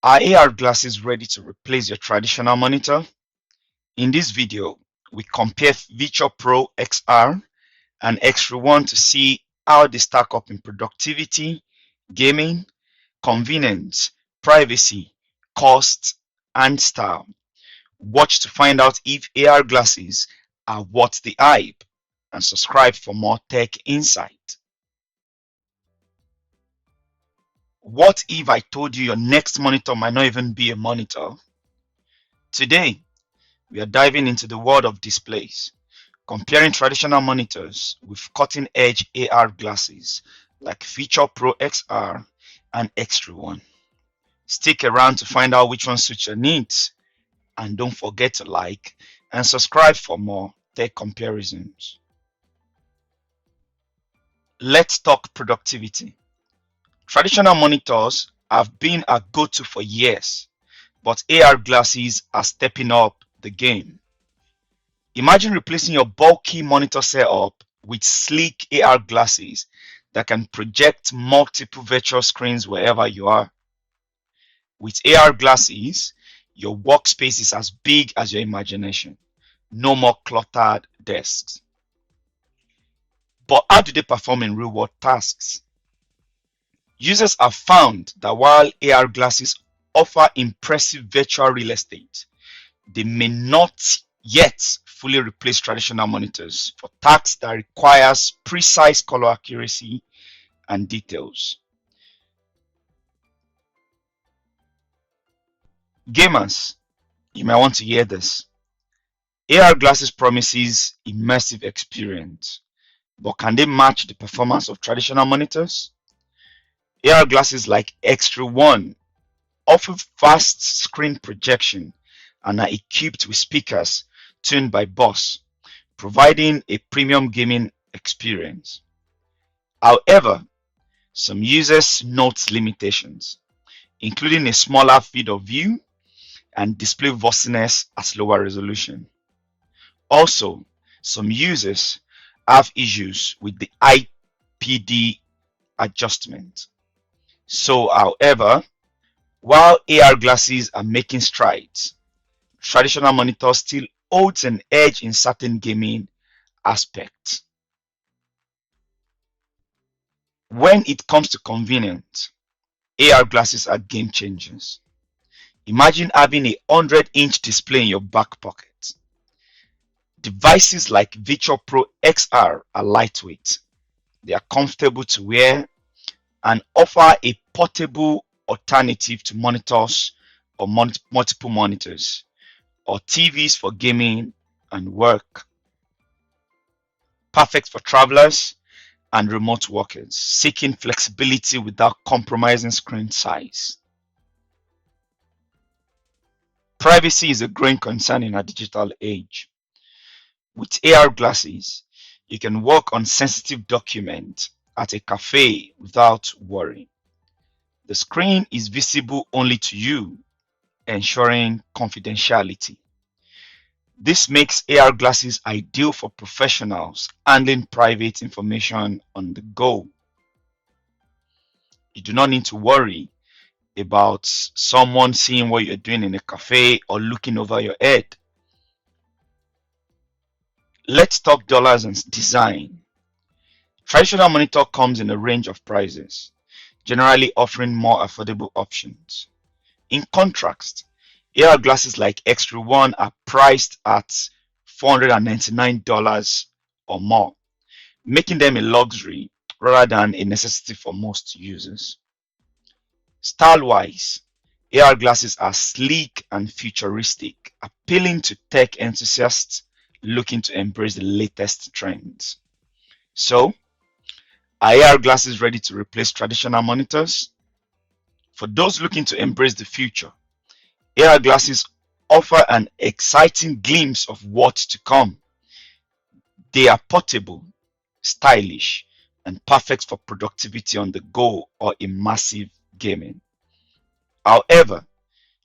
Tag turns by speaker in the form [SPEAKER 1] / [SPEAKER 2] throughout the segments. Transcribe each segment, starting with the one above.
[SPEAKER 1] Are AR glasses ready to replace your traditional monitor? In this video, we compare Viture Pro XR and Xreal to see how they stack up in productivity, gaming, convenience, privacy, cost, and style. Watch to find out if AR glasses are worth the hype, and subscribe for more tech insight. What if I told you your next monitor might not even be a monitor? Today, we are diving into the world of displays, comparing traditional monitors with cutting-edge AR glasses like Viture Pro XR and Xreal. Stick around to find out which one suits your needs, and don't forget to like and subscribe for more tech comparisons. Let's talk productivity. Traditional monitors have been a go-to for years, but AR glasses are stepping up the game. Imagine replacing your bulky monitor setup with sleek AR glasses that can project multiple virtual screens wherever you are. With AR glasses, your workspace is as big as your imagination. No more cluttered desks. But how do they perform in real-world tasks? Users have found that while AR glasses offer impressive virtual real estate, they may not yet fully replace traditional monitors for tasks that requires precise color accuracy and details. Gamers, you might want to hear this. AR glasses promises immersive experience, but can they match the performance of traditional monitors? AR glasses like Xreal offer fast screen projection and are equipped with speakers tuned by Boss, providing a premium gaming experience. However, some users note limitations, including a smaller field of view and display fuzziness at lower resolution. Also, some users have issues with the IPD adjustment. So, however, while AR glasses are making strides, traditional monitors still holds an edge in certain gaming aspects. When it comes to convenience, AR glasses are game changers. Imagine having a 100-inch display in your back pocket. Devices like Viture Pro XR are lightweight. They are comfortable to wear and offer a portable alternative to monitors or multiple monitors or TVs for gaming and work. Perfect for travelers and remote workers seeking flexibility without compromising screen size. Privacy is a growing concern in our digital age. With AR glasses, you can work on sensitive documents at a cafe without worry. The screen is visible only to you, ensuring confidentiality. This makes AR glasses ideal for professionals handling private information on the go. You do not need to worry about someone seeing what you're doing in a cafe or looking over your head. Let's talk dollars and design. Traditional monitor comes in a range of prices, generally offering more affordable options. In contrast, AR glasses like Xreal are priced at $499 or more, making them a luxury rather than a necessity for most users. Style-wise, AR glasses are sleek and futuristic, appealing to tech enthusiasts looking to embrace the latest trends. So, are AR glasses ready to replace traditional monitors? For those looking to embrace the future, AR glasses offer an exciting glimpse of what's to come. They are portable, stylish, and perfect for productivity on the go or immersive gaming. However,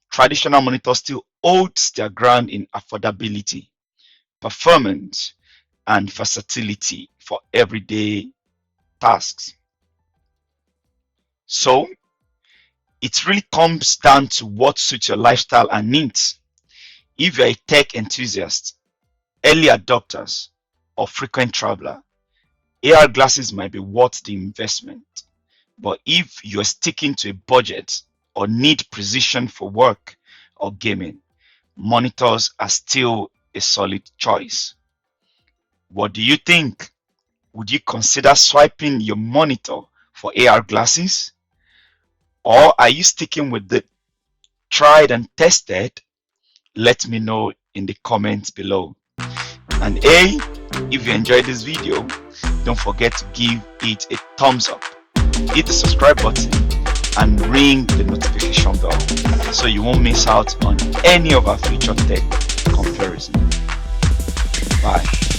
[SPEAKER 1] traditional monitors still holds their ground in affordability, performance, and versatility for everyday tasks. So, It really comes down to what suits your lifestyle and needs. If you're a tech enthusiast, early adopters, or frequent traveler, AR glasses might be worth the investment. But if you're sticking to a budget or need precision for work or gaming, monitors are still a solid choice. What do you think? Would you consider swiping your monitor for AR glasses? Or are you sticking with the tried and tested? Let me know in the comments below. And hey, if you enjoyed this video, don't forget to give it a thumbs up, hit the subscribe button, and ring the notification bell so you won't miss out on any of our future tech comparison. Bye.